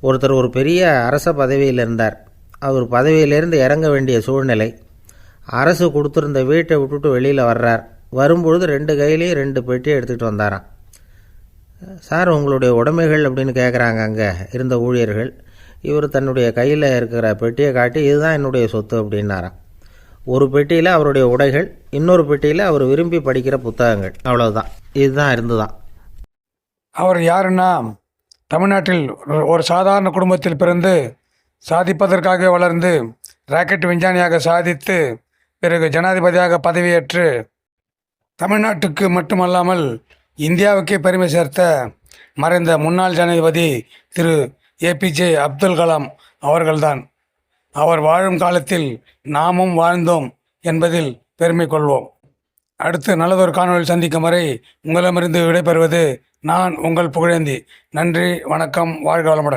ஒருத்தர் ஒரு பெரிய அரச பதவியில் இருந்தார். அவர் பதவியிலேருந்து இறங்க வேண்டிய சூழ்நிலை. அரசு கொடுத்துருந்த வீட்டை விட்டுட்டு வெளியில் வர்றார். வரும்பொழுது 2 கையிலையும் 2 பெட்டியை எடுத்துகிட்டு வந்தாராம். சார், உங்களுடைய உடைமைகள் அப்படின்னு கேட்குறாங்க அங்கே இருந்த ஊழியர்கள். இவர் தன்னுடைய கையில் இருக்கிற பெட்டியை காட்டி, இதுதான் என்னுடைய சொத்து அப்படின்னாராம். ஒரு பெட்டியில் அவருடைய உடைகள், இன்னொரு பெட்டியில் அவர் விரும்பி படிக்கிற புத்தகங்கள். அவ்வளவுதான். இதுதான் இருந்துதான். அவர் யாருன்னா, தமிழ்நாட்டில் ஒரு சாதாரண குடும்பத்தில் பிறந்து சாதிப்பதற்காக வளர்ந்து ராக்கெட் விஞ்ஞானியாக சாதித்து பிறகு ஜனாதிபதியாக பதவியேற்று தமிழ்நாட்டுக்கு மட்டுமல்லாமல் இந்தியாவுக்கே பெருமை சேர்த்த மறைந்த முன்னாள் ஜனாதிபதி திரு ஏபிஜே அப்துல் கலாம் அவர்கள்தான். அவர் வாழும் காலத்தில் நாமும் வாழ்ந்தோம் என்பதில் பெருமை கொள்வோம். அடுத்து நல்லதொரு காணொலியில் சந்திக்கும் வரை உங்களிடமிருந்து விடைபெறுவது நான் உங்கள் புகழேந்தி. நன்றி, வணக்கம், வாழ்க வளமுடன்.